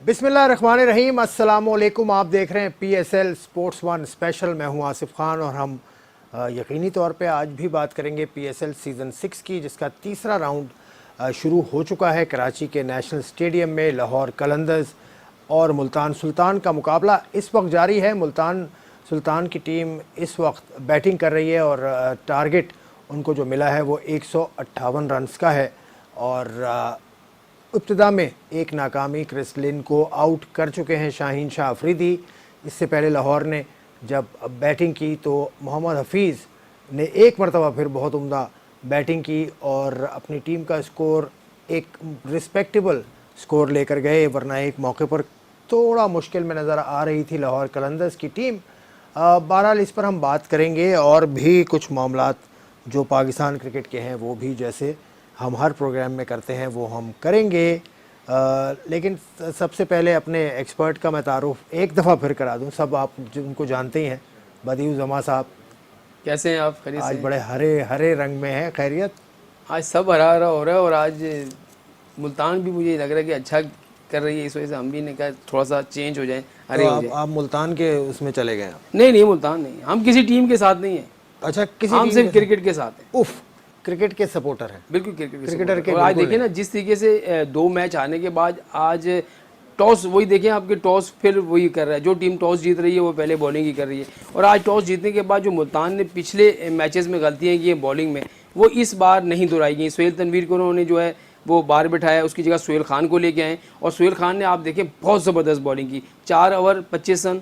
बिस्मिल्लाहिर्रहमानिर्रहीम, अस्सलामुअलैकुम। आप देख रहे हैं PSL स्पोर्ट्स वन स्पेशल। मैं हूं आसिफ खान और हम यकीनी तौर पे आज भी बात करेंगे PSL सीज़न 6 की, जिसका तीसरा राउंड शुरू हो चुका है। कराची के नेशनल स्टेडियम में लाहौर कलंदर्स और मुल्तान सुल्तान का मुकाबला इस वक्त जारी है। मुल्तान सुल्तान की टीम इस वक्त बैटिंग कर रही है और टारगेट उनको जो मिला है वो 158 रन्स का है और इब्तिदा में एक नाकामी क्रिस लिन को आउट कर चुके हैं शाहीन शाह अफरीदी। इससे पहले लाहौर ने जब बैटिंग की तो मोहम्मद हफीज़ ने एक मरतबा फिर बहुत उम्दा बैटिंग की और अपनी टीम का स्कोर एक रिस्पेक्टेबल स्कोर लेकर गए, वरना एक मौके पर थोड़ा मुश्किल में नज़र आ रही थी लाहौर कलंदर्स की टीम। बहरहाल इस पर हम बात करेंगे और भी कुछ मामलात जो पाकिस्तान क्रिकेट के हैं वो भी, जैसे हम हर प्रोग्राम में करते हैं, वो हम करेंगे। लेकिन सबसे पहले अपने एक्सपर्ट का मैं तारुफ एक दफ़ा फिर करा दूं। सब आप जिनको जानते ही हैं, बदियू जमा साहब। कैसे हैं आप? खैरियत? आज बड़े हरे हरे रंग में हैं। खैरियत? आज सब हरा हरा हो रहा है और आज मुल्तान भी मुझे लग रहा है कि अच्छा कर रही है, इस वजह से हम भी ने कहा थोड़ा सा चेंज हो जाए, हरे तो हो जाए। आप मुल्तान के उसमें चले गए? नहीं, मुल्तान नहीं, हम किसी टीम के साथ नहीं है। अच्छा, किसी हम टीम सिर्फ क्रिकेट के साथ हैं। उफ, क्रिकेट के सपोर्टर हैं। बिल्कुल क्रिकेटर के और आज बिल्कुल देखिए ना जिस तरीके से 2 मैच आने के बाद आज टॉस, वही देखें आपके टॉस फिर वही कर रहा है। जो टीम टॉस जीत रही है वो पहले बॉलिंग ही कर रही है और आज टॉस जीतने के बाद जो मुल्तान ने पिछले मैचेस में गलतियाँ की हैं बॉलिंग में, वो इस बार नहीं दोहराई गई। सोहेल तनवीर को उन्होंने जो है वो बाहर बिठाया, उसकी जगह सोहेल खान को लेके आए और सोहेल खान ने आप देखें बहुत ज़बरदस्त बॉलिंग की। 4 ओवर 25 रन,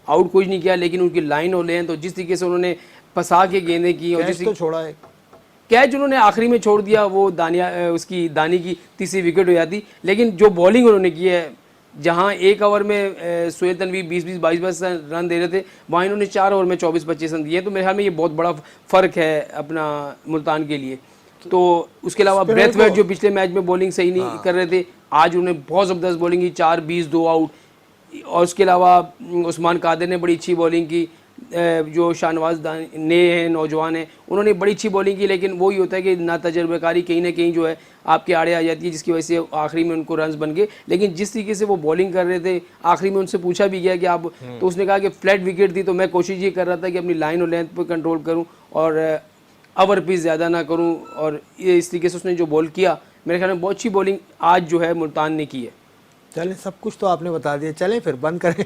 आउट कुछ नहीं किया, लेकिन उनकी लाइन और लेन तो जिस तरीके से उन्होंने फंसा के गेंदें की और जिस तो छोड़ा है कैच उन्होंने आखिरी में छोड़ दिया, वो दानी की तीसरी विकेट हो जाती। लेकिन जो बॉलिंग उन्होंने की है, जहां 1 ओवर में सोहेल तनवीर 20-20 22 रन दे रहे थे, वहाँ इन्होंने 4 ओवर में 24-25 रन दिए। तो मेरे ख्याल में ये बहुत बड़ा फ़र्क है अपना मुल्तान के लिए। तो उसके अलावा ब्रेथवेट जो पिछले मैच में बॉलिंग सही नहीं कर रहे थे, आज उन्होंने बहुत ज़बरदस्त बॉलिंग की, 4-20 2 आउट। और उसके अलावा उस्मान कादिर ने बड़ी अच्छी बॉलिंग की। जो शाहनवाज ने हैं, नौजवान हैं, उन्होंने बड़ी अच्छी बॉलिंग की। लेकिन वही होता है कि ना तजर्बेकारी कहीं ना कहीं जो है आपके आड़े आ जाती है, जिसकी वजह से आखिरी में उनको रन्स बन गए। लेकिन जिस तरीके से वो बॉलिंग कर रहे थे, आखिरी में उनसे पूछा भी गया कि आप, तो उसने कहा कि फ्लैट विकेट थी तो मैं कोशिश ये कर रहा था कि अपनी लाइन और लेंथ पर कंट्रोल करूँ और ओवर पीस ज़्यादा ना करूँ। और ये इस तरीके से उसने जो बॉल किया, मेरे ख्याल में बहुत अच्छी बॉलिंग आज जो है मुल्तान ने की है। चलें, सब कुछ तो आपने बता दिया, चलें फिर बंद करें।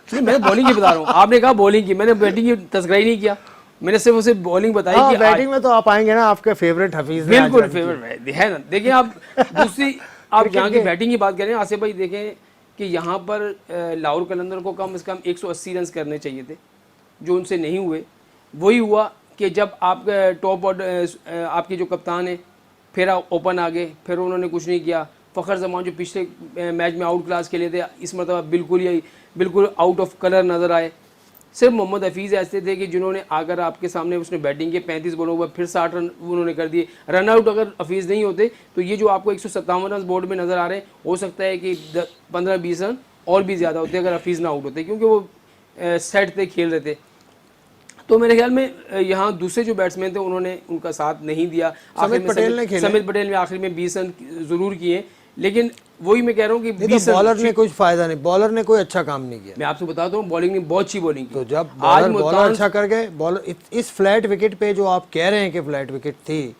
नहीं, मैं बॉलिंग की बता रहा हूँ, आपने कहा बॉलिंग की, मैंने बैटिंग की तस्करा ही नहीं किया, मैंने सिर्फ उसे बॉलिंग बताई कि बैटिंग में तो आप आएंगे ना, आपके फेवरेट हफीज बिल्कुल फेवरेट है ना। देखिए आप दूसरी आप जहाँ की बैटिंग की बात करें आसिफ भाई, देखें कि यहाँ पर लाहौर कलंदर को कम से कम 180 रन करने चाहिए थे, जो उनसे नहीं हुए। वही हुआ कि जब आप टॉप ऑर्डर आपके जो कप्तान है फिर ओपन आ गए, फिर उन्होंने कुछ नहीं किया। फ़खर जमान जो पिछले मैच में आउट क्लास खेले थे, इस मरतबा बिल्कुल आउट ऑफ कलर नज़र आए। सिर्फ मोहम्मद हफीज़ ऐसे थे कि जिन्होंने आकर आपके सामने उसने बैटिंग के 35 बॉलों पर फिर 60 रन उन्होंने कर दिए। रन आउट अगर हफीज़ नहीं होते तो ये जो आपको 157 रन बोर्ड में नज़र आ रहे हैं, हो सकता है कि 15-20 रन और भी ज़्यादा होते अगर हफीज़ ना आउट होते, क्योंकि वो सेट थे, खेल रहे थे। तो मेरे ख्याल में यहाँ दूसरे जो बैट्समैन थे उन्होंने उनका साथ नहीं दिया। समित पटेल ने आखिर में 20 रन ज़रूर किए, लेकिन वही मैं कह रहा हूँ कि तो बॉलर ने कुछ फायदा नहीं, बॉलर ने कोई अच्छा काम नहीं किया। मैं आपसे बताता हूँ, बॉलिंग ने बहुत अच्छी बॉलिंग की। तो जब बॉलर अच्छा कर गए, बॉलर इस फ्लैट विकेट पे जो आप कह रहे हैं कि फ्लैट विकेट थी,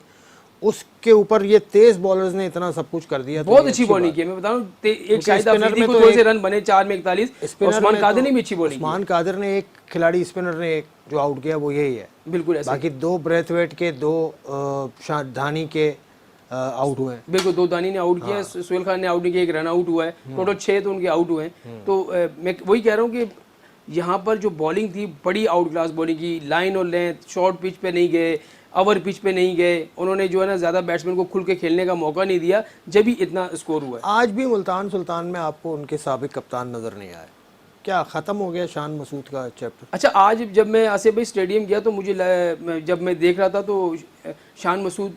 उसके ऊपर ये तेज बॉलर्स ने इतना सब कुछ कर दिया। बहुत अच्छी बॉलिंग की, मैं बता रहा हूँ। एक शाहिद अफरीदी को 2 से रन बने 4 में 41। उस्मान कादिर ने भी अच्छी बॉलिंग की। उस्मान कादिर ने एक खिलाड़ी स्पिनर ने एक जो आउट किया वो यही है। बिल्कुल ऐसे। बाकी 2 ब्रेथवेट के, 2 धानी के आउट हुए हैं। बिल्कुल, 2 दानी ने आउट किया, सोहेल खान ने आउट नहीं किया, 1 रन आउट हुआ है, टोटल 6 तो उनके आउट हुए हैं। तो मैं वही कह रहा हूँ कि यहाँ पर जो बॉलिंग थी बड़ी आउट क्लास बॉलिंग की। लाइन और लेंथ, शॉर्ट पिच पे नहीं गए, ओवर पिच पे नहीं गए, उन्होंने जो है ना ज़्यादा बैट्समैन को खुल के खेलने का मौका नहीं दिया, जब भी इतना स्कोर हुआ है। आज भी मुल्तान सुल्तान में आपको उनके साबिक कप्तान नज़र नहीं आए, क्या ख़त्म हो गया शान मसूद का चैप्टर? अच्छा, आज जब मैं आसिफ भाई स्टेडियम गया तो मुझे जब मैं देख रहा था तो शान मसूद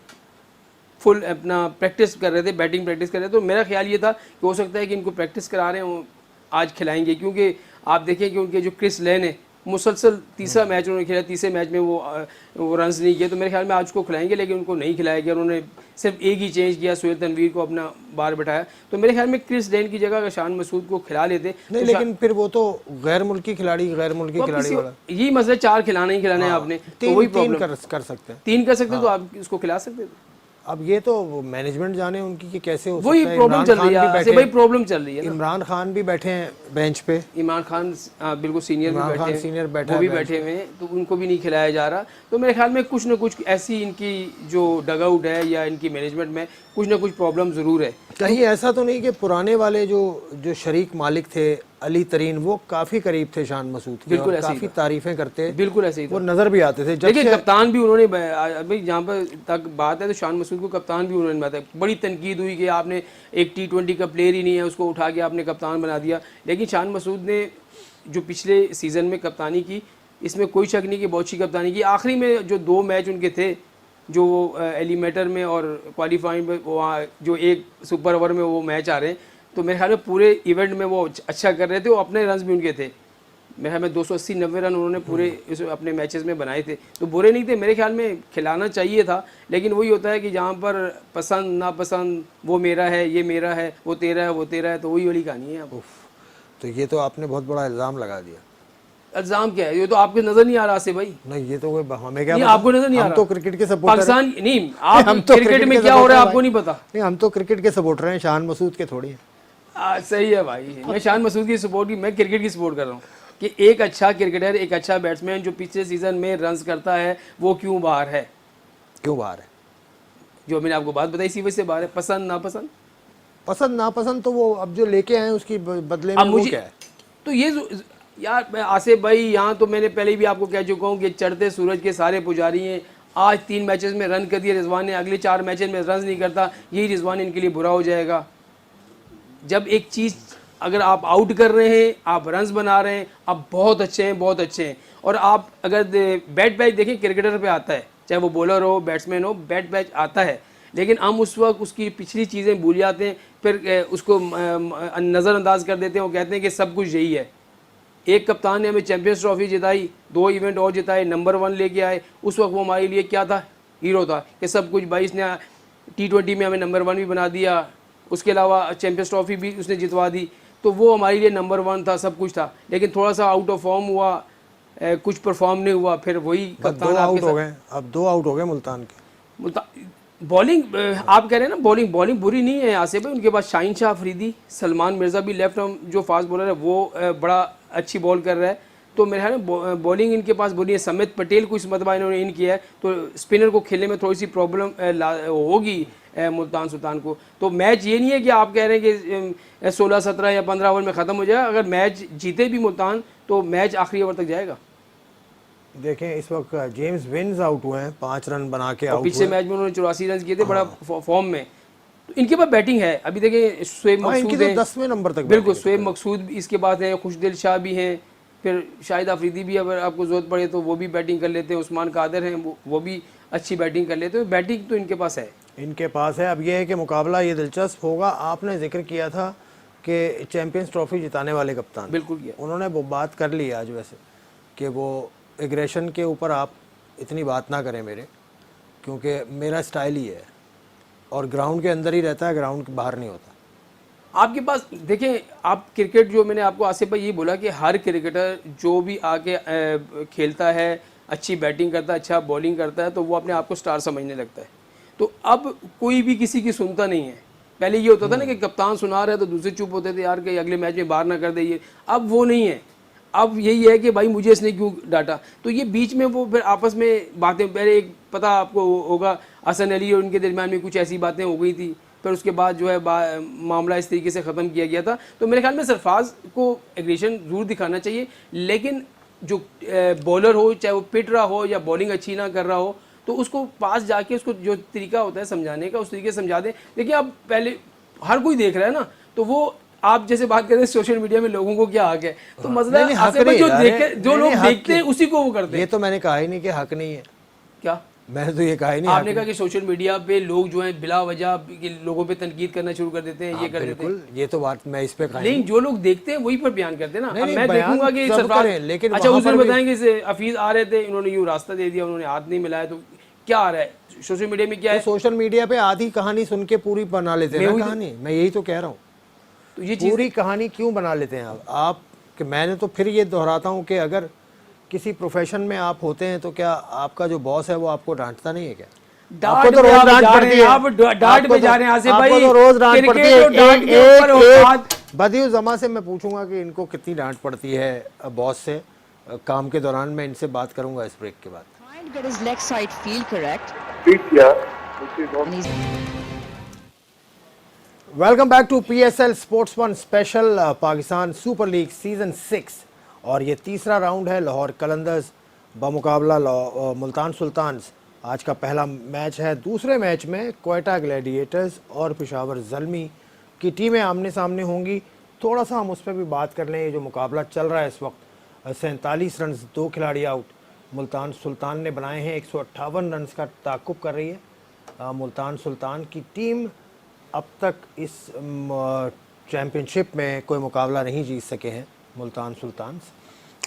फुल अपना प्रैक्टिस कर रहे थे, बैटिंग प्रैक्टिस कर रहे थे। तो मेरा ख्याल ये था कि हो सकता है कि इनको प्रैक्टिस करा रहे हैं, आज खिलाएंगे। क्योंकि आप देखें कि उनके जो क्रिस लेन है मुसलसल तीसरा मैच उन्होंने खेला, तीसरे मैच में वो रन्स नहीं किए, तो मेरे ख्याल में आज उसको खिलाएंगे, लेकिन उनको नहीं खिलाया गया। उन्होंने सिर्फ एक ही चेंज किया, सोहेल तनवीर को अपना बाहर बैठाया। तो मेरे ख्याल में क्रिस डेन की जगह अगर शान मसूद को खिला लेते नहीं, लेकिन फिर वो तो गैर मुल्की खिलाड़ी वाला यही मसला, 4 खिलाना ही खिलाना है आपने, तो वही प्रॉब्लम कर सकते हैं, 3 कर सकते तो आप उसको खिला सकते थे। अब ये तो मैनेजमेंट जाने उनकी कि कैसे हो वही सकता है। प्रॉब्लम चल रही है, वही प्रॉब्लम चल रही है ना। इमरान खान भी बैठे हैं बेंच पे, इमरान खान बिल्कुल सीनियर भी इमरान खान बैठे सीनियर हैं, बैठा वो भी है बैठे हुए हैं, तो उनको भी नहीं खिलाया जा रहा। तो मेरे ख्याल में कुछ ना कुछ ऐसी इनकी जो डगआउट है या इनकी मैनेजमेंट में कुछ ना कुछ प्रॉब्लम ज़रूर है। कहीं ऐसा तो नहीं कि पुराने वाले जो शरीक मालिक थे अली तरीन, वो काफी करीब थे शान मसूद के, बिल्कुल और ऐसे ही काफी तारीफें करते, बिल्कुल ऐसे ही वो नजर भी आते थे। जब देखिए कप्तान भी उन्होंने, अभी जहाँ पर तक बात है तो शान मसूद को कप्तान भी उन्होंने बताया, बड़ी तनकीद हुई कि आपने एक T20 का प्लेयर ही नहीं है, उसको उठा के आपने कप्तान बना दिया। लेकिन शान मसूद ने जो पिछले सीज़न में कप्तानी की, इसमें कोई शक नहीं कि बहुत अच्छी कप्तानी की। आखिरी में जो 2 मैच उनके थे, जो एलिमेटर में और क्वालिफाइंग में, वहाँ जो एक सुपर ओवर में वो मैच आ रहे हैं, तो मेरे ख्याल में पूरे इवेंट में वो अच्छा कर रहे थे, वो अपने रन्स भी उनके थे। मेरे ख्याल में 280-90 रन उन्होंने पूरे इस अपने मैचेस में बनाए थे, तो बुरे नहीं थे। मेरे ख्याल में खिलाना चाहिए था, लेकिन वही होता है कि जहाँ पर पसंद नापसंद, वो मेरा है, ये मेरा है, वो तेरा है, वो तेरा है, तो वही वाली कहानी है। अब तो ये तो आपने बहुत बड़ा इल्ज़ाम लगा दिया। इल्ज़ाम क्या है, ये तो आपको नज़र नहीं आ रहा से भाई। नहीं, ये तो कोई हमें क्या नहीं, पता? आपको नज़र नहीं आ हम रहा। तो क्रिकेट के सपोर्टर पाकिस्तान नहीं, आप हम तो क्रिकेट में क्या हो रहा है आपको नहीं पता। नहीं, हम तो क्रिकेट के सपोर्टर हैं, शान मसूद के थोड़ी हैं। सही है भाई, मैं शान मसूद की सपोर्ट की, मैं क्रिकेट की सपोर्ट कर रहा हूँ कि एक अच्छा क्रिकेटर, एक अच्छा बैट्समैन जो पिछले सीजन में रन्स करता है, वो क्यों बाहर है? क्यों बाहर है? जो मैंने आपको बात बताई, इसी वजह से बाहर है। पसंद नापसंद तो वो अब जो लेके आए उसकी बदले में अब वो मुझे क्या है? तो ये यार, मैं आसिफ भाई, यहाँ तो मैंने पहले भी आपको कह चुका हूँ कि चढ़ते सूरज के सारे पुजारी हैं। आज 3 मैचेस में रन कर दिए रिजवान ने, अगले 4 मैचेस में रन नहीं करता, यही रिजवान इनके लिए बुरा हो जाएगा। जब एक चीज़ अगर आप आउट कर रहे हैं, आप रन्स बना रहे हैं, आप बहुत अच्छे हैं, बहुत अच्छे हैं। और आप अगर बैट बैच देखें, क्रिकेटर पे आता है, चाहे वो बॉलर हो, बैट्समैन हो, बैट बैच आता है, लेकिन हम उस वक्त उसकी पिछली चीज़ें भूल जाते हैं, फिर उसको नज़रअंदाज कर देते हैं। वो कहते हैं कि सब कुछ यही है। एक कप्तान ने हमें चैंपियंस ट्रॉफी जिताई, 2 इवेंट और जिताए, नंबर 1 लेके आए, उस वक्त वो हमारे लिए क्या था? हीरो था कि सब कुछ भाई, इसने T20 में हमें नंबर 1 भी बना दिया, उसके अलावा चैंपियंस ट्रॉफी भी उसने जितवा दी, तो वो हमारे लिए नंबर 1 था, सब कुछ था। लेकिन थोड़ा सा आउट ऑफ फॉर्म हुआ, कुछ परफॉर्म नहीं हुआ, फिर वही कप्तान 2 आउट हो गए, अब 2 आउट हो गए मुल्तान के। बॉलिंग आप कह रहे हैं ना, बॉलिंग बुरी नहीं है आसिफ भाई। उनके पास शाहीन शाह अफरीदी, सलमान मिर्ज़ा भी लेफ्ट आर्म जो फास्ट बॉलर है, वो बड़ा अच्छी बॉल कर रहा है। तो मेरे ख्याल में बॉलिंग इनके पास बुरी है। समित पटेल को इस मरतबा इन्होंने इन किया है, तो स्पिनर को खेलने में थोड़ी सी प्रॉब्लम होगी मुल्तान सुल्तान को। तो मैच ये नहीं है कि आप कह रहे हैं कि 16, 17 या 15 ओवर में ख़त्म हो जाए। अगर मैच जीते भी मुल्तान, तो मैच आखिरी ओवर तक जाएगा। देखें इस वक्त जेम्स विन्स आउट हुए हैं, 5 रन बना के आउट हुए। पिछले मैच में उन्होंने 84 रन किए थे, बड़ा फॉर्म में। तो इनके पास बैटिंग है। अभी देखें शोएब मकसूद है, 10वें नंबर तक, बिल्कुल शोएब मकसूद इसके बाद हैं, खुशदिल शाह भी हैं, फिर शाहिद अफरीदी भी अगर आपको ज़रूरत पड़े तो वो भी बैटिंग कर लेते हैं, उस्मान कादर हैं, वो भी अच्छी बैटिंग कर लेते हैं। बैटिंग तो इनके पास है, अब ये है कि मुकाबला ये दिलचस्प होगा। आपने जिक्र किया था कि चैंपियंस ट्रॉफी जिताने वाले कप्तान, बिल्कुल किया, उन्होंने वो बात कर ली आज वैसे कि वो एग्रेशन के ऊपर आप इतनी बात ना करें मेरे, क्योंकि मेरा स्टाइल ही है और ग्राउंड के अंदर ही रहता है, ग्राउंड के बाहर नहीं होता। आपके पास देखें, आप क्रिकेट जो मैंने आपको आसिफ भाई ये बोला कि हर क्रिकेटर जो भी आके खेलता है, अच्छी बैटिंग करता है, अच्छा बॉलिंग करता है, तो वो अपने आप को स्टार समझने लगता है। तो अब कोई भी किसी की सुनता नहीं है। पहले ये होता था ना कि कप्तान सुना रहा है तो दूसरे चुप होते थे, यार कि अगले मैच में बाहर ना कर दे ये। अब वो नहीं है। अब यही है कि भाई मुझे इसने क्यों डांटा। तो ये बीच में वो फिर आपस में बातें, पहले एक पता आपको होगा हसन अली और उनके दरमियान में कुछ ऐसी बातें हो गई थी, फिर उसके बाद जो है मामला इस तरीके से ख़त्म किया गया था। तो मेरे ख्याल में सरफराज को एग्रेशन ज़रूर दिखाना चाहिए, लेकिन जो बॉलर हो, चाहे वो पिट रहा हो या बॉलिंग अच्छी ना कर रहा हो, तो उसको पास जाके उसको जो तरीका होता है समझाने का, उस तरीके से समझा दें। देखिए अब पहले हर कोई देख रहा है ना, तो वो आप जैसे बात करें सोशल मीडिया में लोगों को क्या हक है, तो मसला जो लोग देखते हैं उसी को वो करते हैं। ये तो मैंने कहा ही नहीं कि हक नहीं है। क्या मैंने तो ये कहा ही नहीं। आपने कहा कि सोशल मीडिया पे लोग जो हैं बिला वजह के लोगों पे तनकीद करना शुरू कर देते हैं, ये कर देते हैं। बिल्कुल, ये तो बात मैं इस पे कहा लेकिन जो लोग देखते हैं वही पर बयान करते हैं ना। नहीं, अब नहीं, मैं बयान देखूंगा कि सब सरफराज करें, लेकिन अच्छा वहाँ उस दिन पर भी- बताएंगे से हफीज आ रहे थे, इन्होंने यूँ रास्ता दे दिया, उन्होंने हाथ नहीं मिलाया, तो क्या आ रहा है सोशल मीडिया में क्या तो है? सोशल मीडिया पे आधी कहानी सुन के पूरी बना लेते हैं ना वही तो- कहानी। मैं यही तो कह रहा हूँ, तो ये चीज़ पूरी कहानी क्यों बना लेते हैं आप कि मैंने तो फिर ये दोहराता हूँ कि अगर किसी प्रोफेशन में आप होते हैं तो क्या आपका जो बॉस है वो आपको डांटता नहीं है क्या? डांट तो पे रोज आप डांट जा रहे पड़ती हैं, है, आप डांट आपको पे तो- जा रहे हैं आसिफ आपको भाई, तो रोज डांट क्रिकेट पड़ती है। और डांट के ऊपर औकात। बदियू जमा से मैं पूछूंगा कि इनको कितनी डांट पड़ती है बॉस से काम के दौरान। मैं इनसे बात करूंगा इस ब्रेक के बाद। Trying to get his leg side feel correct. And he's welcome back to PSL sports one special Pakistan super league season 6 और ये तीसरा राउंड है। लाहौर कलंदर्स बमुकाबला मुल्तान सुल्तान्स। आज का पहला मैच है। दूसरे मैच में क्वेटा ग्लैडिएटर्स और पेशावर ज़ल्मी की टीमें आमने सामने होंगी। थोड़ा सा हम उस पर भी बात कर लें। ये जो मुकाबला चल रहा है इस वक्त 47 रन 2 खिलाड़ी आउट मुल्तान सुल्तान ने बनाए हैं। 158 रन का ताक़ुब कर रही है मुल्तान सुल्तान की टीम। अब तक इस चैम्पियनशिप में कोई मुकाबला नहीं जीत सके हैं मुल्तान सुल्तान्स।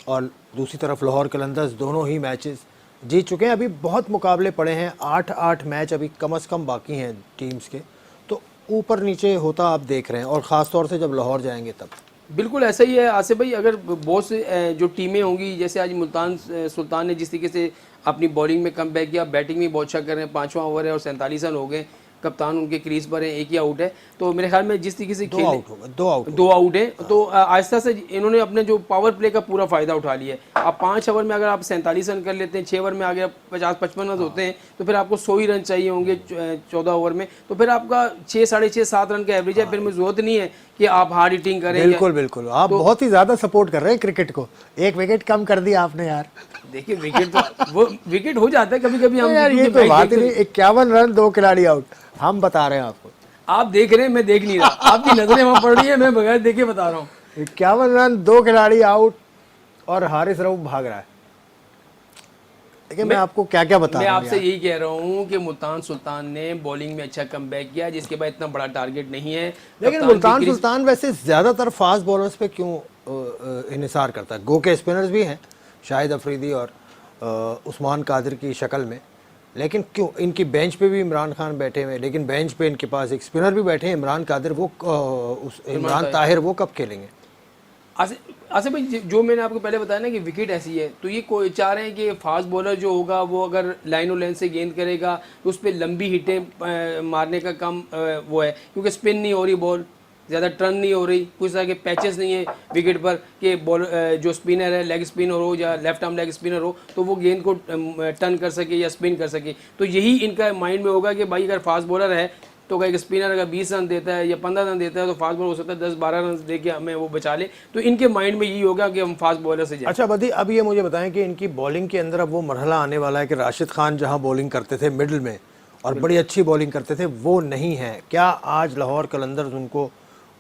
और दूसरी तरफ लाहौर कलंदर्स दोनों ही मैचेस जीत चुके हैं। अभी बहुत मुकाबले पड़े हैं, 8-8 मैच अभी कम से कम बाकी हैं टीम्स के। तो ऊपर नीचे होता आप देख रहे हैं, और ख़ास तौर से जब लाहौर जाएंगे तब। बिल्कुल ऐसा ही है आसिफ भाई। अगर बहुत से जो टीमें होंगी, जैसे आज मुल्तान सुल्तान ने जिस तरीके से अपनी बॉलिंग में कम बैक किया, बैटिंग में बहुत अच्छा कर रहे हैं। 5वां ओवर है और 47 रन हो गए। कप्तान उनके क्रीज पर है, एक ही आउट है। तो मेरे ख्याल में जिस तरीके से दो आउट है। तो आहिस्ता से इन्होंने अपने जो पावर प्ले का पूरा फायदा उठा लिया है। अब 5 ओवर में अगर आप 47 रन कर लेते हैं, 6 ओवर में आगे 50-55 रन होते हैं, तो फिर आपको 100 ही रन चाहिए होंगे 14 ओवर में। तो फिर आपका 6, 6.5, 7 रन का एवरेज है। फिर में जरूरत नहीं है कि आप हार्ड हिटिंग करें। बिल्कुल बिल्कुल, आप बहुत ही ज्यादा सपोर्ट कर रहे हैं क्रिकेट को। एक विकेट कम कर दिया आपने यार। देखिए विकेट तो वो विकेट हो जाता है कभी कभी। हम यार ये तो बात ही नहीं। 51 रन 2 खिलाड़ी आउट, हम बता रहे हैं आपको। आप देख रहे हैं, मैं देख नहीं रहा। आपकी नजरें वहां पड़ रही है, मैं बगैर देखे बता रहा हूँ। 51 रन 2 खिलाड़ी आउट और हारिस रऊफ भाग रहा है। देखिए मैं आपको क्या क्या बता मैं रहा हूँ आपसे यार। यही कह रहा हूँ कि मुल्तान सुल्तान ने बॉलिंग में अच्छा कमबैक किया, जिसके बाद इतना बड़ा टारगेट नहीं है। लेकिन मुल्तान सुल्तान वैसे ज्यादातर फास्ट बॉलर्स पे क्यों इन्हिसार करता है? गो के स्पिनर्स भी हैं, शाहिद अफरीदी और उस्मान कादिर की शक्ल में, लेकिन क्यों इनकी बेंच पे भी इमरान खान बैठे हुए हैं, लेकिन बेंच पे इनके पास एक स्पिनर भी बैठे हैं इमरान कादिर। वो इमरान ताहिर वो कब खेलेंगे? आसिफ भाई जो मैंने आपको पहले बताया ना कि विकेट ऐसी है, तो ये कोई चाह रहे हैं कि फास्ट बॉलर जो होगा वो अगर लाइन और लेंथ से गेंद करेगा तो उस पर लंबी हिटें मारने का काम वो है, क्योंकि स्पिन नहीं हो रही बॉल, ज़्यादा टर्न नहीं हो रही, कुछ तरह के पैचेस नहीं है विकेट पर कि बॉल जो स्पिनर है लेग स्पिनर हो या लेफ्ट आर्म लेग स्पिनर हो तो वो गेंद को टर्न कर सके या स्पिन कर सके। तो यही इनका माइंड में होगा कि भाई अगर फास्ट बॉलर है तो एक स्पिनर अगर 20 रन देता है या 15 रन देता है तो फास्ट बॉलर हो सकता है 10-12 रन दे के हमें वो बचा ले। तो इनके माइंड में यही होगा कि हम फास्ट बॉलर से जाए। अच्छा बदी, अब ये मुझे बताएं कि इनकी बॉलिंग के अंदर अब वो मरहला आने वाला है कि राशिद खान जहां बॉलिंग करते थे मिडिल में और बड़ी अच्छी बॉलिंग करते थे, वो नहीं है। क्या आज लाहौर कलंदर्स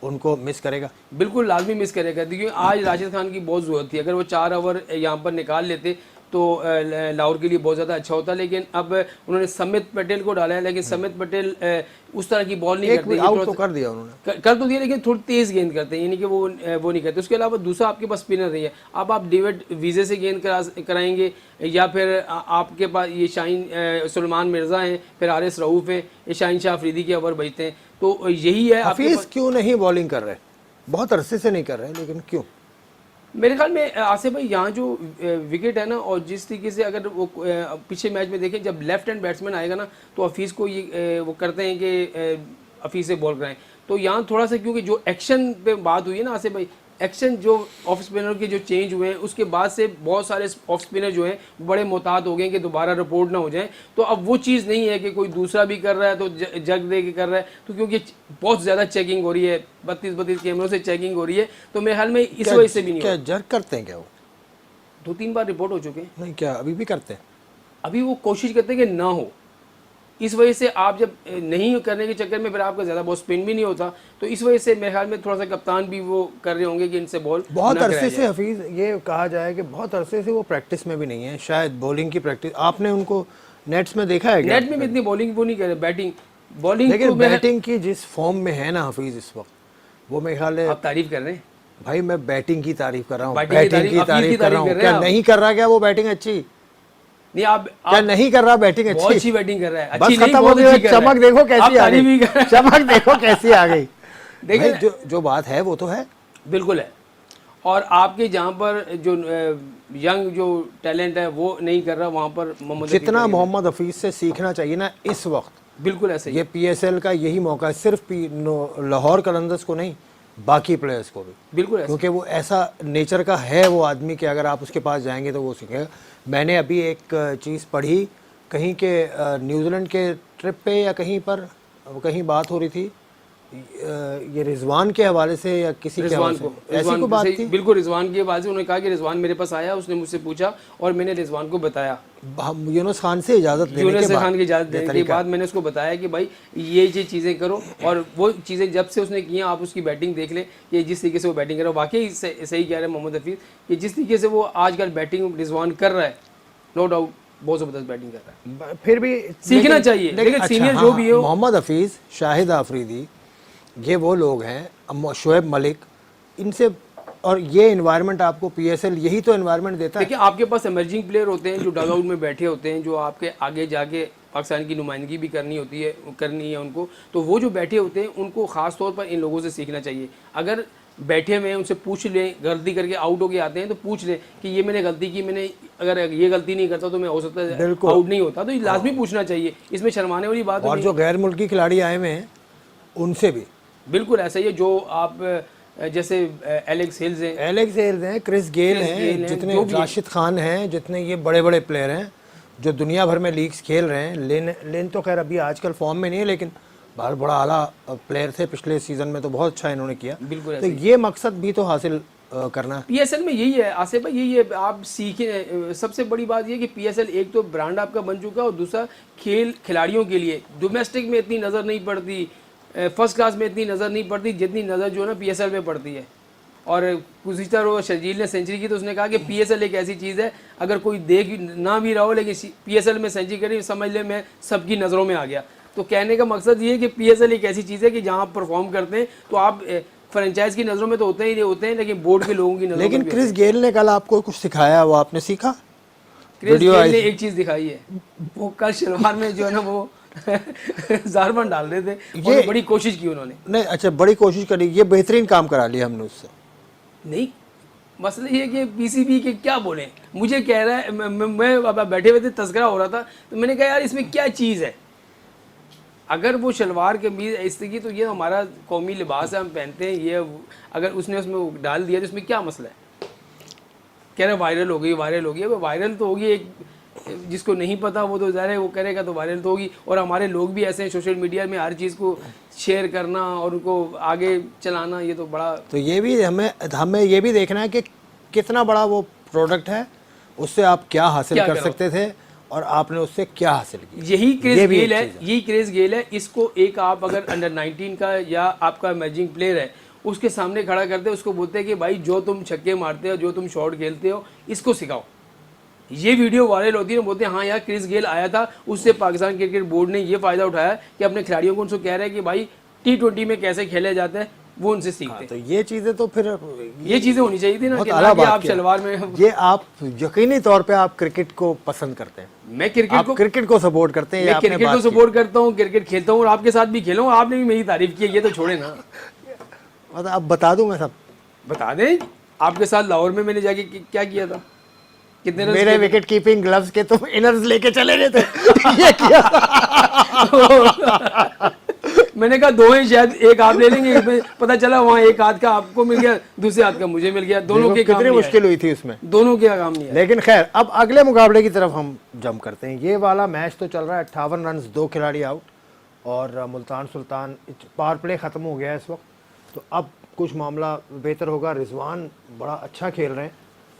उनको मिस करेगा? बिल्कुल लाजमी मिस करेगा, क्योंकि आज राशिद खान की बहुत ज़रूरत थी। अगर वो 4 ओवर यहाँ पर निकाल लेते तो लाहौर के लिए बहुत ज़्यादा अच्छा होता। लेकिन अब उन्होंने समित पटेल को डाला है, लेकिन समित पटेल उस तरह की बॉल नहीं करते। आउट तो कर दिया उन्होंने, कर तो दिया, लेकिन थोड़ी तेज़ गेंद करते हैं, यानी कि वो नहीं करते। उसके अलावा दूसरा आपके पास स्पिनर नहीं है। अब आप डेविड वीज़े से गेंद कराएंगे या फिर आपके पास ये शाहीन सुलेमान मिर्ज़ा हैं, फिर हारिस रऊफ़ हैं, ये शाहीन शाह अफरीदी के ओवर बजते हैं। तो यही है। हफीज क्यों नहीं बॉलिंग कर रहे? बहुत अरसे से नहीं कर रहे, लेकिन क्यों? मेरे ख्याल में आसिफ भाई यहाँ जो विकेट है ना, और जिस तरीके से अगर वो पिछले मैच में देखें जब लेफ्ट हैंड बैट्समैन आएगा ना तो हफीज़ को ये वो करते हैं कि हफीज़ से बॉल कराएं। तो यहाँ थोड़ा सा क्योंकि जो एक्शन पे बात हुई है ना आसिफ भाई, एक्शन जो ऑफ स्पिनर के जो चेंज हुए हैं उसके बाद से बहुत सारे ऑफ स्पिनर जो हैं बड़े मोहतात हो गए कि दोबारा रिपोर्ट ना हो जाए। तो अब वो चीज़ नहीं है कि कोई दूसरा भी कर रहा है तो जग दे के कर रहा है, तो क्योंकि बहुत ज़्यादा चेकिंग हो रही है, 32 कैमरों से चेकिंग हो रही है। तो मेरे ख्याल में इस वजह से भी नहीं क्या जर्क करते हैं क्या वो? 2-3 बार रिपोर्ट हो चुके हैं। नहीं, क्या अभी भी करते हैं? अभी वो कोशिश करते हैं कि ना हो। इस वजह से आप जब नहीं करने के चक्कर में फिर आपका ज़्यादा बहुत स्पिन भी नहीं होता। तो इस वजह से मेरे ख्याल में थोड़ा सा कप्तान भी वो कर रहे होंगे कि इनसे बॉल बहुत अरसे से हफीज़, ये कहा जाए कि बहुत अरसे से वो प्रैक्टिस में भी नहीं है, शायद बॉलिंग की प्रैक्टिस। आपने उनको नेट्स में देखा है क्या? नेट में भी इतनी बॉलिंग वो नहीं कर रहे, बैटिंग बॉलिंग लेकिन तो मैं, बैटिंग की जिस फॉर्म में है ना हफीज इस वक्त, वो मेरे ख्याल है, आप तारीफ कर रहे हैं, भाई मैं बैटिंग की तारीफ कर रहा हूँ, बैटिंग की बैटिंग की तारीफ- तारीफ कर रहा हूँ। कर रहे क्या हैं आप। नहीं कर रहा क्या वो बैटिंग अच्छी? नहीं आप क्या नहीं कर रहा बैटिंग बहुत अच्छी? अच्छी बैटिंग कर रहा है, बस अच्छी नहीं खत्म हो बहुत गई, अच्छी कर रहा है। चमक देखो आप कैसी आ तारीफ गई, ही कर रहे हैं। चमक देखो कैसी आ गई। देखिए भाई जो बात है वो तो है। बिल्कुल है, और आपके जहाँ पर जो यंग जो टैलेंट है वो नहीं कर रहा, वहाँ पर मोहम्मद रफी जितना करेंगे। मोहम्मद हफीज से सीखना चाहिए ना इस वक्त, बिल्कुल ऐसे ही ये पीएसएल का यही मौका है, सिर्फ लाहौर कलंदर्स को नहीं, बाकी प्लेयर्स को भी, बिल्कुल ऐसे। क्योंकि वो ऐसा नेचर का है वो आदमी कि अगर आप उसके पास जाएंगे तो वो सीखेगा। मैंने अभी एक चीज़ पढ़ी कहीं के न्यूजीलैंड के ट्रिप पे या कहीं पर कहीं बात हो रही थी, ये रिजवान के हवाले से या किसी के रिजवान हवाले को, से ऐसी रिजवान कोई बात सही- थी। बिल्कुल रिजवान की बात से उन्होंने कहा कि रिजवान मेरे पास आया, उसने मुझसे पूछा और मैंने रिजवान को बताया, हम यूनुस खान से इजाज़त लेने यूनुस के बाद खान की इजाज़त ये देने के तरीका। बाद मैंने उसको बताया कि भाई ये चीज़ें करो, और वो चीज़ें जब से उसने की आप उसकी बैटिंग देख लें कि जिस तरीके से वो बैटिंग कर रहा है, वाकई सही कह रहे हैं मोहम्मद हफीज़ कि जिस तरीके से वो आजकल बैटिंग रिजवान कर रहा है, नो डाउट बहुत ज़बरदस्त बैटिंग कर रहा है। फिर भी सीखना चाहिए, लेकिन सीनियर जो भी हो, मोहम्मद हफीज़, शाहिद आफरीदी, ये वो लोग हैं, शोएब मलिक, इनसे, और ये इन्वायरमेंट आपको पीएसएल यही तो इन्वायरमेंट देता है। देखिए आपके पास इमर्जिंग प्लेयर होते हैं जो डग आउट में बैठे होते हैं, जो आपके आगे जाके पाकिस्तान की नुमाइंदगी भी करनी है उनको, तो वो जो बैठे होते हैं उनको ख़ास तौर पर इन लोगों से सीखना चाहिए। अगर बैठे हुए हैं उनसे पूछ लें, गलती करके आउट होके आते हैं तो पूछ लें कि ये मैंने गलती की, मैंने अगर ये गलती नहीं करता तो मैं हो सकता है आउट नहीं होता, तो ये लाजमी पूछना चाहिए, इसमें शर्माने वाली बात और नहीं। जो गैर मुल्की खिलाड़ी आए हुए हैं उनसे भी बिल्कुल ऐसा ही है, जो आप जैसे एलेक्स हिल्स हैं, क्रिस गेल हैं, गेल हैं, जितने जो भी हैं। राशिद खान हैं, जितने ये बड़े बड़े प्लेयर हैं जो दुनिया भर में लीग्स खेल रहे हैं। लेन तो खैर अभी आजकल फॉर्म में नहीं है, लेकिन बहुत बड़ा आला प्लेयर थे पिछले सीजन में, तो बहुत अच्छा इन्होंने किया। बिल्कुल तो ये मकसद भी तो हासिल करना है। पीएसएल में यही है आसिफ भाई, यही है आप सीखें। सबसे बड़ी बात ये कि पीएसएल एक तो ब्रांड आपका बन चुका है, और दूसरा खिलाड़ियों के लिए डोमेस्टिक में इतनी नज़र नहीं पड़ती, फर्स्ट क्लास में इतनी नज़र नहीं पड़ती जितनी नज़र जो है ना पीएसएल में पड़ती है। और गुज़िश्ता रोज़ शर्जील ने सेंचुरी की तो उसने कहा कि पीएसएल एक ऐसी चीज़ है, अगर कोई देख ना भी रहा हो लेकिन पीएसएल में सेंचुरी करी, समझ ले मैं सबकी नज़रों में आ गया। तो कहने का मकसद ये है कि पीएसएल एक ऐसी चीज़ है कि जहाँ आप परफॉर्म करते हैं तो आप फ्रेंचाइज की नज़रों में तो होते ही होते हैं, लेकिन बोर्ड के लोगों की नज़रों में लेकिन भी क्रिस गेल ने कल आपको कुछ सिखाया, वो आपने सीखा? क्रिस गेल ने एक चीज़ दिखाई है, वो कल शलवार में जो है ना वो जारबन डाल रहे थे, ये बड़ी कोशिश की उन्होंने। नहीं अच्छा, बड़ी कोशिश करी, ये बेहतरीन काम करा लिया हमने उससे। नहीं मसला ये कि पीसीबी के क्या बोले, मुझे कह रहा है, मैं अब बैठे हुए थे, तस्करा हो रहा था, तो मैंने कहा यार इसमें क्या चीज़ है, अगर वो शलवार कमीज इस तरह की, तो ये हमारा कौमी लिबास है, हम पहनते हैं, ये अगर उसने उसमें डाल दिया तो इसमें क्या मसला है। कह रहे वायरल हो गई, वायरल तो होगी, एक जिसको नहीं पता वो तो ज़ाहिर है वो करेगा तो वायरल तो होगी। और हमारे लोग भी ऐसे हैं सोशल मीडिया में हर चीज़ को शेयर करना और उनको आगे चलाना, ये तो बड़ा, तो ये भी हमें ये भी देखना है कि कितना बड़ा वो प्रोडक्ट है, उससे आप क्या हासिल कर सकते थे और आपने उससे क्या हासिल किया। यही क्रेज गेल है। इसको एक आप अगर अंडर 19 का या आपका इमर्जिंग प्लेयर है उसके सामने खड़ा करते हो, उसको बोलते हैं कि भाई जो तुम छक्के मारते हो, जो तुम शॉट खेलते हो, इसको सिखाओ। ये वीडियो वायरल होती है, बोलते हैं हाँ यार क्रिस गेल आया था, उससे पाकिस्तान क्रिकेट बोर्ड ने ये फ़ायदा उठाया कि अपने खिलाड़ियों को उनसे कह रहे हैं कि भाई T20 में कैसे खेले जाते हैं, वो उनसे सीखते हैं। तो ये चीज़ें तो फिर ये चीज़ें होनी चाहिए थी ना कि आप शलवार में, ये आप यकीनी तौर पे आप क्रिकेट को पसंद करते हैं, मैं क्रिकेट को सपोर्ट करते हैं, मैं क्रिकेट को सपोर्ट करता हूँ, क्रिकेट खेलता हूँ और आपके साथ भी खेला हूँ, आपने भी मेरी तारीफ की है, ये तो छोड़े ना। मतलब अब बता दूं मैं सब, बता दें, आपके साथ लाहौर में मैंने जाके क्या किया था, कितने रन मेरे विकेट कीपिंग ग्लव्स के तुम इनर्स लेके चले गए थे ये किया मैंने कहा दो हैं, शायद एक आप ले लेंगे, पता चला वहाँ एक हाथ का आपको मिल गया, दूसरे हाथ का मुझे मिल गया, दोनों के काम कितनी मुश्किल हुई थी उसमें, दोनों के काम नहीं है। लेकिन खैर अब अगले मुकाबले की तरफ हम जंप करते हैं। ये वाला मैच तो चल रहा है, 58 रन, 2 खिलाड़ी आउट, और मुल्तान सुल्तान पावर प्ले ख़त्म हो गया है इस वक्त, तो अब कुछ मामला बेहतर होगा। रिजवान बड़ा अच्छा खेल रहे हैं,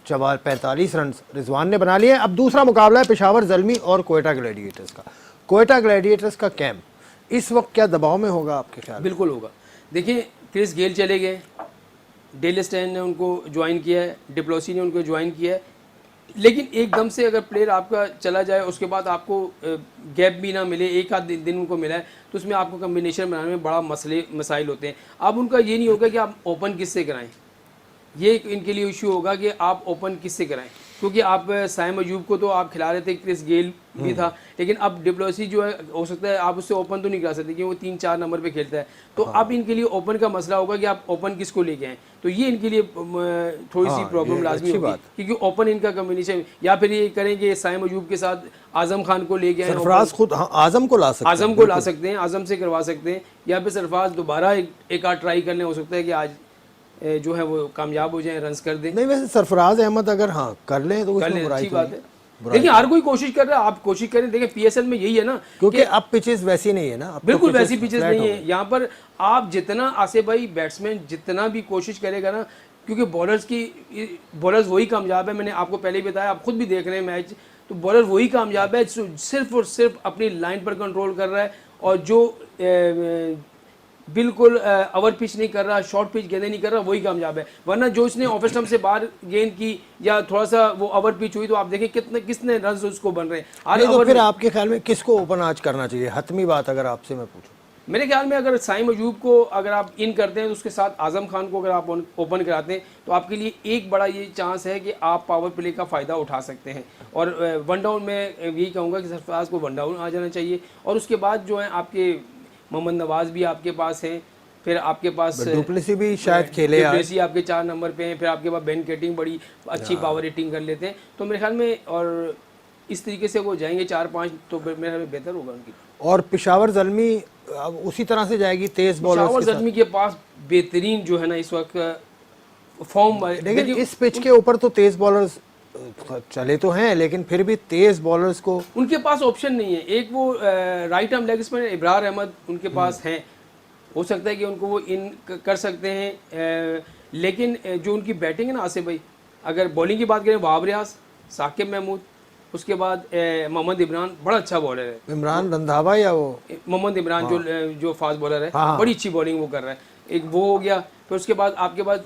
45 रन रिजवान ने बना लिए। अब दूसरा मुकाबला है पेशावर ज़ल्मी और कोयटा ग्लैडिएटर्स का। कोयटा ग्लैडिएटर्स का कैंप इस वक्त क्या दबाव में होगा आपके ख्याल? बिल्कुल होगा। देखिए क्रिस गेल चले गए, डेल स्टेन ने उनको ज्वाइन किया है, डिप्लोसी ने उनको ज्वाइन किया है, लेकिन एकदम से अगर प्लेयर आपका चला जाए उसके बाद आपको गैप भी ना मिले, एक आध दिन उनको मिला है, तो उसमें आपको कम्बिनेशन बनाने में बड़ा मसाइल होते हैं। अब उनका ये नहीं होगा कि आप ओपन किससे कराएं, ये इनके लिए इशू होगा कि आप ओपन किससे कराएं, क्योंकि आप साइम अयूब को तो आप खिला रहे थे, क्रिस गेल भी था, लेकिन अब डिप्लोसी जो है हो सकता है आप उससे ओपन तो नहीं करा सकते क्योंकि वो 3-4 नंबर पे खेलता है, तो अब इनके लिए ओपन का मसला होगा कि आप ओपन किसको लेके आए, तो ये इनके लिए थोड़ी सी प्रॉब्लम लाजमी होगी, क्योंकि ओपन इनका कम्बिनेशन, या फिर ये करेंगे साइम अयूब के साथ आजम खान को लेके आए, सरफराज खुद आजम को ला सकते हैं, आजम को ला सकते हैं, आजम से करवा सकते हैं, या फिर सरफराज दोबारा एक आध ट्राई करने, हो सकता है कि आज जो है वो कामयाब हो जाए, रन्स कर दें। नहीं वैसे सरफराज अहमद अगर हाँ कर लें तो कर उसमें लें, बुराई अच्छी तो बात नहीं। है, लेकिन हर कोई कोशिश कर रहा है, आप कोशिश करें, देखिए पीएसएल में यही है ना, क्योंकि अब पिचेस वैसी नहीं है ना, अब तो बिल्कुल pitches वैसी पिचेस flat नहीं हो है गई। यहाँ पर। आप जितना आसिफ भाई बैट्समैन जितना भी कोशिश करेगा ना, क्योंकि बॉलर्स वही कामयाब है, मैंने आपको पहले ही बताया, आप खुद भी देख रहे हैं मैच, तो बॉलर वही कामयाब है जो सिर्फ और सिर्फ अपनी लाइन पर कंट्रोल कर रहा है, और जो बिल्कुल ओवर पिच नहीं कर रहा, शॉर्ट पिच गेंदें नहीं कर रहा, वही कामयाब है। वरना जो इसने ऑफ स्टंप से बाहर गेंद की या थोड़ा सा वो ओवर पिच हुई, तो आप देखें कितने रन उसको बन रहे हैं। नहीं तो फिर आपके ख्याल में किसको ओपन आज करना चाहिए, हतमी बात अगर आपसे मैं पूछूं? मेरे ख्याल में अगर साइम अयूब को अगर आप इन करते हैं तो उसके साथ आजम खान को अगर आप ओपन कराते हैं तो आपके लिए एक बड़ा ये चांस है कि आप पावर प्ले का फ़ायदा उठा सकते हैं। और वन डाउन में यही कहूँगा कि सरफराज को वन डाउन आ जाना चाहिए, और उसके बाद जो है आपके मोहम्मद नवाज भी आपके पास हैं, फिर आपके पास डुप्लेसी भी शायद खेले आज, डुप्लेसी आपके 4 नंबर पे हैं, फिर आपके पास बेन केटिंग बड़ी अच्छी पावर रेटिंग कर लेते हैं, तो मेरे ख्याल में और इस तरीके से वो जाएंगे 4-5, तो मेरे ख्याल में बेहतर होगा उनकी। और पेशावर ज़ल्मी अब उसी तरह से जाएगी तेज बॉलर्स पेशावर के साथ। ज़ल्मी के पास बेहतरीन जो है ना इस वक्त फॉर्म, लेकिन इस पिच के ऊपर तो तेज बॉलर्स चले तो हैं, लेकिन फिर भी तेज बॉलर्स को उनके पास ऑप्शन नहीं है। एक वो right arm leg spinner Ibrar Ahmed उनके पास हैं, हो सकता है कि उनको वो इन कर सकते हैं, लेकिन जो उनकी बैटिंग है ना आसिफ भाई, अगर बॉलिंग की बात करें, वहाब रियाज, साकिब महमूद, उसके बाद मोहम्मद इमरान बड़ा अच्छा बॉलर है, इमरान रंधावा या वो मोहम्मद इमरान जो फास्ट बॉलर है, हाँ। बड़ी अच्छी बॉलिंग वो कर रहा है, एक वो हो गया। फिर उसके बाद आपके पास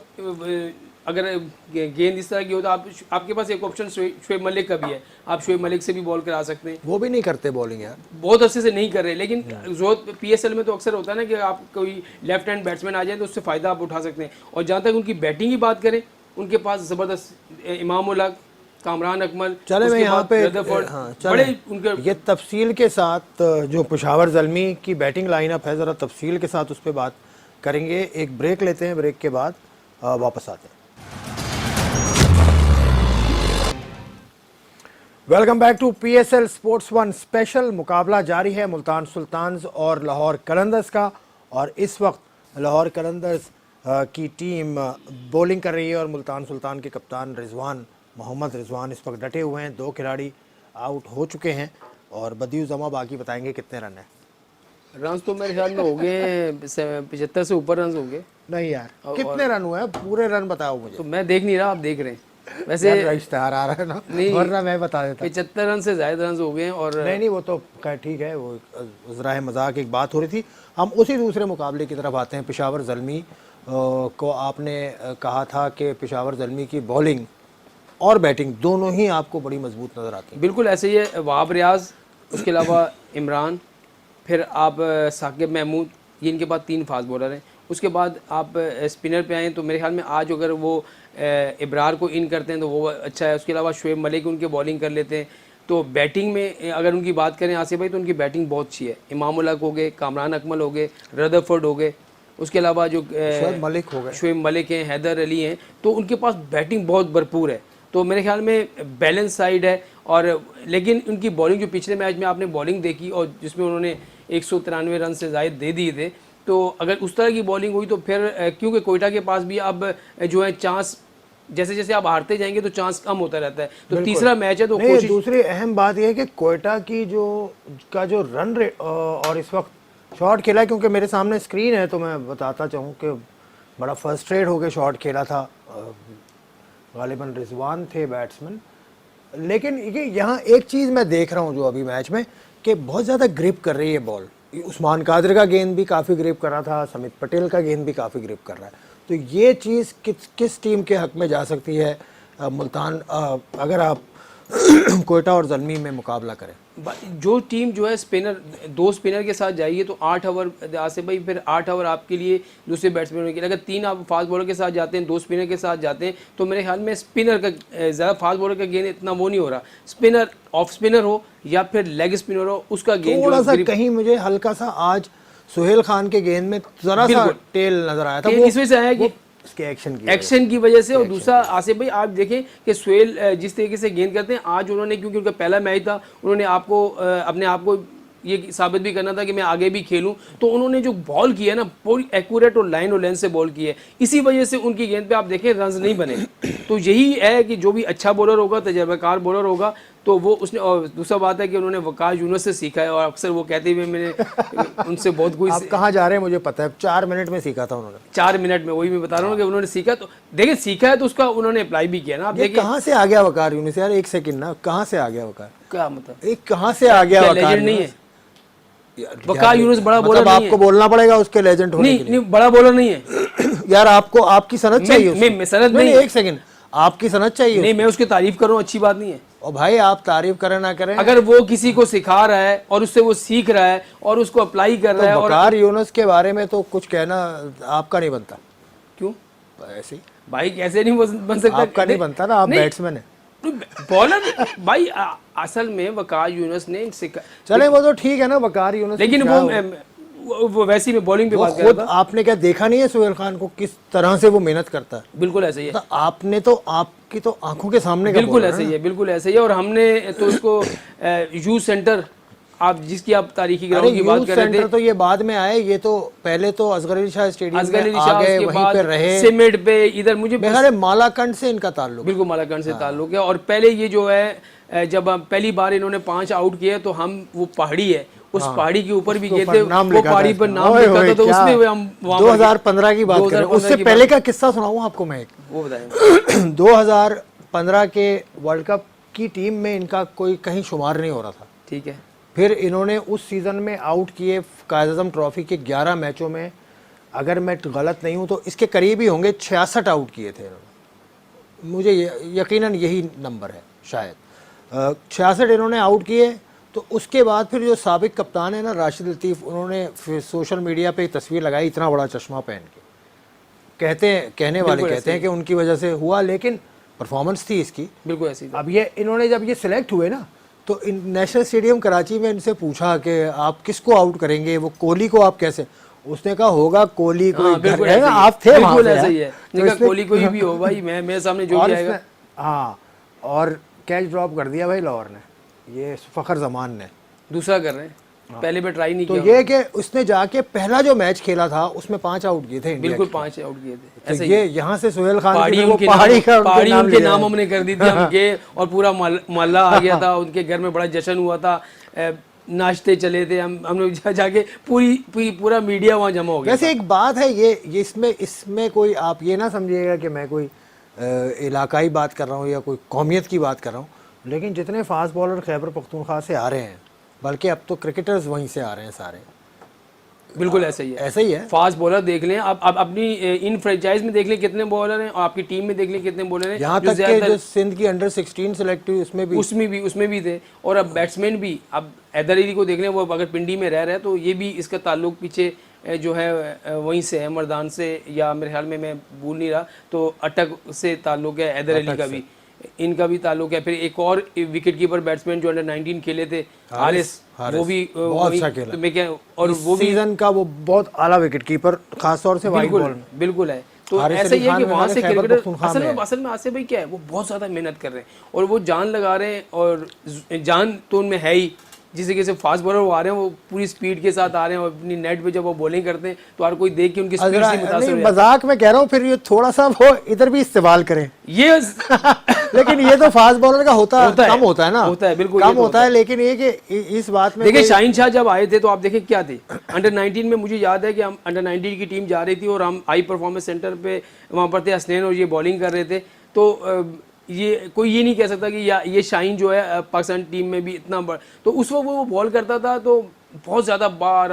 अगर गेंद इस तरह की हो तो आपके पास एक ऑप्शन शोएब मलिक का भी है, आप शोएब मलिक से भी बॉल करा सकते हैं। वो भी नहीं करते बॉलिंग यार, बहुत अच्छे से नहीं कर रहे, लेकिन जरूरत पीएसएल में तो अक्सर होता है ना कि आप कोई लेफ्ट हैंड बैट्समैन आ जाए तो उससे फ़ायदा आप उठा सकते हैं। और जहाँ तक उनकी बैटिंग की बात करें, उनके पास ज़बरदस्त इमाम उल हक, कामरान अकमल, चले मैं यहाँ पे बड़े उनके ये तफसील के साथ जो पेशावर ज़ल्मी की बैटिंग लाइनअप है, ज़रा तफसील के साथ उस पर बात करेंगे। एक ब्रेक लेते हैं, ब्रेक के बाद वापस आते हैं। Welcome back to PSL sports one special. मुकाबला जारी है मुल्तान सुल्तान्स और लाहौर कलंदर्स का, और इस वक्त लाहौर कलंदर्स की टीम बॉलिंग कर रही है और मुल्तान सुल्तान के कप्तान मोहम्मद रिजवान इस वक्त डटे हुए हैं। 2 खिलाड़ी आउट हो चुके हैं और बदियू जमा बाकी बताएंगे कितने रन है। रन तो मेरे ख्याल में हो गए 75 से ऊपर रन हो गए। नहीं यार, कितने रन हुए हैं, पूरे रन बताओ मुझे। तो मैं देख नहीं रहा, आप देख रहे हैं वैसे इश्तेहार आ रहा है ना, नहीं, वरना मैं बता देता। 75 रन से ज़्यादा रन हो गए हैं। और नहीं वो तो ठीक है, वो ज़रा मजाक एक बात हो रही थी। हम उसी दूसरे मुकाबले की तरफ आते हैं। पेशावर ज़ल्मी को आपने कहा था कि पेशावर ज़ल्मी की बॉलिंग और बैटिंग दोनों ही आपको बड़ी मजबूत नज़र आती है। बिल्कुल ऐसे ही है। वहाब रियाज, उसके अलावा इमरान, फिर आप साकिब महमूद, ये इनके पास 3 फास्ट बॉलर हैं। उसके बाद आप स्पिनर पे आएँ तो मेरे ख्याल में आज अगर वो इब्रार को इन करते हैं तो वो अच्छा है। उसके अलावा शोएब मलिक उनके बॉलिंग कर लेते हैं। तो बैटिंग में अगर उनकी बात करें आसिफ भाई, तो उनकी बैटिंग बहुत अच्छी है। इमाम उल हक हो गए, कामरान अकमल हो गए, रदरफोर्ड हो गए, उसके अलावा जो शोएब मलिक हो गए, शोएब मलिक हैं, हैदर अली हैं, तो उनके पास बैटिंग बहुत भरपूर है। तो मेरे ख्याल में बैलेंस साइड है। और लेकिन उनकी बॉलिंग जो पिछले मैच में आपने बॉलिंग देखी और जिसमें उन्होंने 193 रन से ज़ायद दे दिए थे, तो अगर उस तरह की बॉलिंग हुई तो फिर क्योंकि कोयटा के पास भी अब जो है चांस, जैसे जैसे आप हारते जाएंगे तो चांस कम होता रहता है। तो तीसरा मैच है तो कोशिश। दूसरी अहम बात यह है कि कोयटा की जो रन रेट और इस वक्त शॉट खेला है, क्योंकि मेरे सामने स्क्रीन है तो मैं बताता चाहूँ कि बड़ा फ्रस्ट्रेट होकर शॉट खेला था। गालिबन रिजवान थे बैट्समैन, लेकिन यहाँ एक चीज़ मैं देख रहा हूँ जो अभी मैच में कि बहुत ज़्यादा ग्रिप कर रही है बॉल। उस्मान कादिर का गेंद भी काफ़ी ग्रिप कर रहा था, समित पटेल का गेंद भी काफ़ी ग्रिप कर रहा है। तो ये चीज़ किस टीम के हक में जा सकती है? मुल्तान अगर आप कोयटा और जलमी में मुकाबला करें। जो टीम जो है स्पिनर, 2 स्पिनर के साथ जाइए तो 8 ओवर आसिफ भाई, फिर 8 ओवर आपके लिए दूसरे बैट्समैनों के लिए। अगर 3 आप फास्ट बॉलर के साथ जाते हैं, 2 स्पिनर के साथ जाते हैं, तो मेरे ख्याल में स्पिनर का ज़्यादा फास्ट बॉलर का गेंद इतना वो नहीं हो रहा। स्पिनर, ऑफ स्पिनर हो या फिर लेग स्पिनर हो, उसका गेंद थोड़ा सा कहीं मुझे हल्का सा आज सुहेल खान के गेंद में जरा सा टेल नजर आया था, वो इस वजह से आया कि उसके एक्शन की वजह से। और दूसरा आसिफ भाई आप देखें कि सुहेल जिस तरीके से गेंद करते हैं, आज उन्होंने, क्योंकि उनका पहला मैच था, उन्होंने अपने आप को ये साबित भी करना था कि मैं आगे भी खेलूं, तो उन्होंने जो बॉल किया ना, पूरी एक्यूरेट और लाइन और लेंथ से बॉल की है। इसी वजह से उनकी गेंद पे आप देखें रन्स नहीं बने। तो यही है कि जो भी अच्छा बॉलर होगा, तजर्बाकार बॉलर होगा, तो वो उसने। और दूसरा बात है कि उन्होंने वकास यूनुस से सीखा है, और अक्सर वो कहते हुए मैंने उनसे बहुत कुछ। आप कहाँ जा रहे हैं मुझे पता है, 4 मिनट में सीखा था उन्होंने। 4 मिनट में, वही मैं बता रहा हूँ कि उन्होंने सीखा। तो देखिए सीखा है तो उसका उन्होंने अप्लाई भी किया ना। आप देखिए कहाँ से आ गया वकार यूनुस यार, एक सेकंड ना, कहाँ से आ गया वकार? क्या मतलब, एक कहाँ से आ गया वकार? लेजेंड नहीं है वकार यूनुस, बड़ा बॉलर मतलब नहीं आपको है। बोलना पड़ेगा उसके लेजेंड होने के लिए। नहीं, बड़ा बॉलर नहीं है यार आपको आपकी सनद चाहिए उसकी। मैं सनद नहीं, एक सेकंड, आपकी सनद चाहिए नहीं, मैं उसकी तारीफ कर रहा हूँ, अच्छी बात नहीं है। और भाई आप तारीफ करें ना करें, अगर वो किसी को सिखा रहा है और उससे वो सीख रहा है और उसको अप्लाई कर रहा है, और वकार यूनुस के बारे में तो कुछ कहना आपका नहीं बनता। क्यों ऐसे ही भाई, कैसे नहीं बन सकता? आपका नहीं बनता ना, आप बैट्समैन है। बॉलर भाई, असल में वकार यूनुस ने सिखा। चले वो तो ठीक है ना, वकार यूनुस, लेकिन वो वैसे ही मैं बॉलिंग पे बात कर खुद रहा था। आपने क्या देखा नहीं है सुहेल खान को किस तरह से वो मेहनत करता है? बिल्कुल ऐसे ही है, तो आपने तो आपकी तो आंखों के सामने का बिल्कुल बोला ऐसे ही है, बिल्कुल ऐसे ही है। और हमने तो इसको यूथ सेंटर, आप जिसकी आप तारीखी ग्राउंड की बात कर रहे थे, तो ये बाद में आए, ये तो पहले तो असगर अली शाह स्टेडियम में आ गए, वहीं पे रहे, सिमेट पे इधर। मुझे मालाकंड से इनका ताल्लुक, बिल्कुल मालाकंड से ताल्लुक है। और पहले ये जो है, जब पहली बार इन्होंने 5 आउट किए, तो हम वो पहाड़ी है, उस पहाड़ी के ऊपर भी गए थे, वो पहाड़ी पर नाम लिखा था, तो उसमें हम 2015 की बात कर रहे हैं। उससे पहले का किस्सा सुनाऊं आपको मैं एक, वो बताएं। 2015 के वर्ल्ड कप की टीम में इनका कोई कहीं शुमार नहीं हो रहा था, ठीक है। फिर इन्होंने उस सीज़न में आउट किए कायद-ए-आज़म ट्रॉफी के 11 मैचों में, अगर मैं गलत नहीं हूं तो इसके करीब ही होंगे, 66 आउट किए थे इन्होंने, मुझे यकीनन यही नंबर है शायद। 66 इन्होंने आउट किए। तो उसके बाद फिर जो साबिक कप्तान है ना राशिद लतीफ़, उन्होंने फिर सोशल मीडिया पे तस्वीर लगाई इतना बड़ा चश्मा पहन के, कहने वाले कहते हैं कि उनकी वजह से हुआ, लेकिन परफॉर्मेंस थी इसकी बिल्कुल ऐसी। अब ये इन्होंने जब ये सिलेक्ट हुए ना, तो नेशनल स्टेडियम कराची में इनसे पूछा कि आप किसको आउट करेंगे, वो कोहली को आप कैसे, उसने कहा होगा कोहली कोई घर है ना, आप थे वहाँ पे, ऐसा ही है, कोहली कोई भी हो भाई, मैं मेरे सामने जो भी आएगा। हाँ, और कैच ड्रॉप कर दिया भाई लाहौर ने, ये फ़खर जमान ने, दूसरा कर रहे हैं, पहले पे ट्राई नहीं तो किया। ये कि उसने जाके पहला जो मैच खेला था उसमें 5 आउट किए थे, बिल्कुल 5 आउट किए थे। तो ये यहाँ से सुहेल खान पहाड़ी उनके नाम हमने कर दी थी, हम गए और पूरा मोहल्ला आ गया था, उनके घर में बड़ा जश्न हुआ था, नाचते चले थे हमने जाके, पूरा मीडिया वहाँ जमा हो गया। वैसे एक बात है, ये इसमें कोई आप ये ना समझिएगा कि मैं कोई इलाकाई बात कर रहा हूँ या कोई कौमियत की बात कर रहा हूँ, लेकिन जितने फास्ट बॉलर खैबर पख्तूनख्वा से आ रहे हैं, बल्कि अब तो क्रिकेटर्स वहीं से आ रहे हैं सारे, बिल्कुल ऐसा ही है, ऐसा ही है। फास्ट बॉलर देख लें आप अपनी इन फ्रेंचाइज में देख लें कितने बॉलर हैं, और आपकी टीम में देख लें कितने बॉलर हैं। यहाँ तक कि जो सिंध की अंडर 16 सेलेक्ट हुई उसमें भी थे। और अब बैट्समैन भी, अब हैदर अली को देख लें, वो अगर पिंडी में रह रहा है तो ये भी, इसका ताल्लुक पीछे जो है वहीं से है, मर्दान से, या मेरे ख्याल में मैं भूल नहीं रहा तो अटक से ताल्लुक है हैदर अली का भी, इनका भी ताल्लुक है। फिर एक और विकेट कीपर बैट्समैन जो अंडर 19 खेले थे, हारिस, वो भी बहुत अच्छा खेला, तो मैं क्या, और वो भी सीजन का वो बहुत आला विकेट कीपर, खासतौर से वाइड बॉल में, बिल्कुल है। तो ऐसा ही है कि वहाँ से क्रिकेटर असल में आसिफ भाई क्या है, वो बहुत ज़्यादा मेहनत कर रहे हैं और वो जान लगा रहे हैं, और जान तो उनमें है ही। जिस तरीके से फास्ट बॉलर वो आ रहे हैं, वो पूरी स्पीड के साथ आ रहे हैं, और अपनी नेट पे जब वो बॉलिंग करते हैं तो हर कोई देख के उनकी स्पीड से मुतासिर हो जाता है। मजाक में कह रहा हूँ, फिर ये थोड़ा सा वो इधर भी इस्तेमाल करें ये लेकिन ये तो फास्ट बॉलर का कम होता है ना, होता है, बिल्कुल कम होता है। लेकिन ये कि इस बात में देखिए, शाहीन शाह जब आए थे तो आप देखें क्या थे, अंडर 19 में मुझे याद है कि हम अंडर 19 की टीम जा रही थी और हम हाई परफॉर्मेंस सेंटर पे वहाँ पर थे, हसनैन और ये बॉलिंग कर रहे थे। तो ये कोई ये नहीं कह सकता कि ये शाहीन जो है पाकिस्तान टीम में भी इतना बड़ा, तो उस वक्त वो बॉल करता था तो बहुत ज़्यादा बार,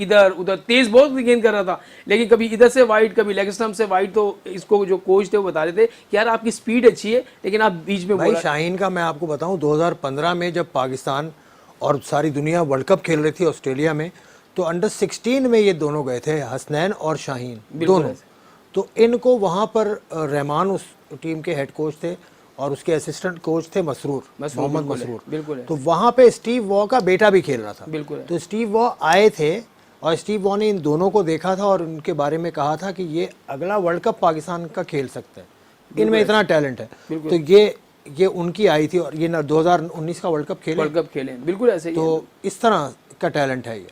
इधर उधर तेज बहुत गेंद कर रहा था, लेकिन कभी इधर से वाइड कभी लेग स्टंप से वाइड। तो इसको जो कोच थे वो बता रहे थे कि यार आपकी स्पीड अच्छी है, लेकिन आप बीच में भाई शाहीन का मैं आपको बताऊं 2015 में जब पाकिस्तान और सारी दुनिया वर्ल्ड कप खेल रही थी ऑस्ट्रेलिया में, तो अंडर 16 में ये दोनों गए थे, हसनैन और शाहीन दोनों। तो इनको वहाँ पर रहमान उस टीम के हेड कोच थे और उसके असिस्टेंट कोच थे मोहम्मद मसरूर। बिल्कुल तो वहाँ पे स्टीव वॉ का बेटा भी खेल रहा था। बिल्कुल। तो स्टीव वॉ आए थे और स्टीव वॉ ने इन दोनों को देखा था और उनके बारे में कहा था कि ये अगला वर्ल्ड कप पाकिस्तान का खेल सकता है, इनमें इतना टैलेंट है। तो ये उनकी आई थी और ये 2019 का वर्ल्ड कप खेले। बिल्कुल ऐसे ही। तो इस तरह का टैलेंट है ये।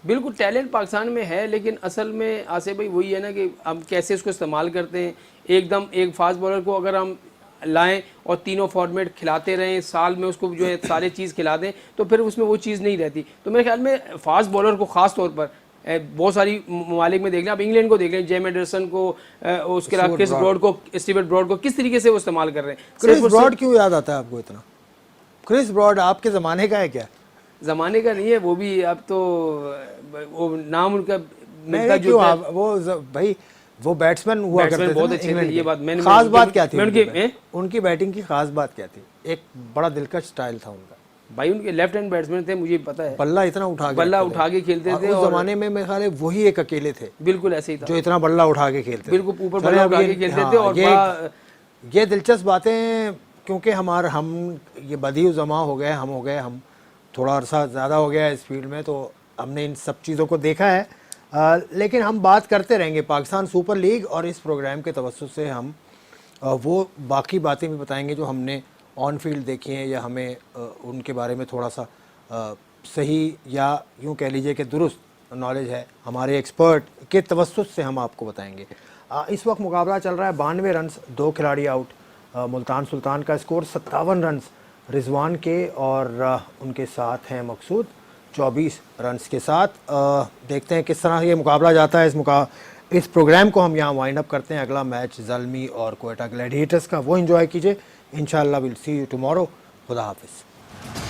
बिल्कुल टैलेंट पाकिस्तान में है, लेकिन असल में आसिफ भाई वही है ना कि हम कैसे उसको इस्तेमाल करते हैं। एकदम एक फास्ट बॉलर को अगर हम लाएं और तीनों फॉर्मेट खिलाते रहें, साल में उसको जो है सारे चीज़ खिला दें, तो फिर उसमें वो चीज़ नहीं रहती। तो मेरे ख्याल में फास्ट बॉलर को ख़ास तौर पर बहुत सारी ममालिक में देख लें, आप इंग्लैंड को देख लें, जेम एंडरसन को, उसके अलावा क्रिस ब्रॉड को, स्टीवन ब्रॉड को, किस तरीके से वो इस्तेमाल कर रहे हैं। क्रिस ब्रॉड क्यों याद आता है आपको इतना? क्रिस ब्रॉड आपके ज़माने का है क्या? ज़माने का नहीं है वो भी, अब तो वो नाम उनका मिलता जुलता है। वो भाई वो बैट्समैन हुआ करते थे, बहुत अच्छे थे। ये बात मैंने खास बात क्या थी उनकी बैटिंग की खास बात क्या थी? एक बड़ा दिलकश स्टाइल था उनका भाई। उनके लेफ्ट हैंड बैट्समैन थे, मुझे पता है। बल्ला इतना उठा के खेलते थे उस जमाने में मेरे ख्याल है वही एक अकेले थे। बिल्कुल ऐसे ही था जो इतना बल्ला उठा के खेलते, बिल्कुल ऊपर बल्ला उठा के खेलते थे। और ये दिलचस्प बातें, क्योंकि हम ये बदी जमा हो गए, हम थोड़ा अरसा ज़्यादा हो गया है इस फील्ड में, तो हमने इन सब चीज़ों को देखा है। लेकिन हम बात करते रहेंगे पाकिस्तान सुपर लीग, और इस प्रोग्राम के तवज्जुह से हम वो बाकी बातें भी बताएंगे जो हमने ऑन फील्ड देखी हैं, या हमें उनके बारे में थोड़ा सा सही या यूँ कह लीजिए कि दुरुस्त नॉलेज है, हमारे एक्सपर्ट के तवज्जुह से हम आपको बताएंगे। इस वक्त मुकाबला चल रहा है, 92 रन, 2 खिलाड़ी आउट। मुल्तान सुल्तान का स्कोर 57 रन रिजवान के, और उनके साथ हैं मकसूद 24 रन्स के साथ। देखते हैं किस तरह ये मुकाबला जाता है। इस प्रोग्राम को हम यहाँ वाइंड अप करते हैं। अगला मैच ज़ल्मी और क्वेटा ग्लैडिएटर्स का, वो एंजॉय कीजिए। इंशाअल्लाह विल सी यू टुमारो। खुदा हाफिज़।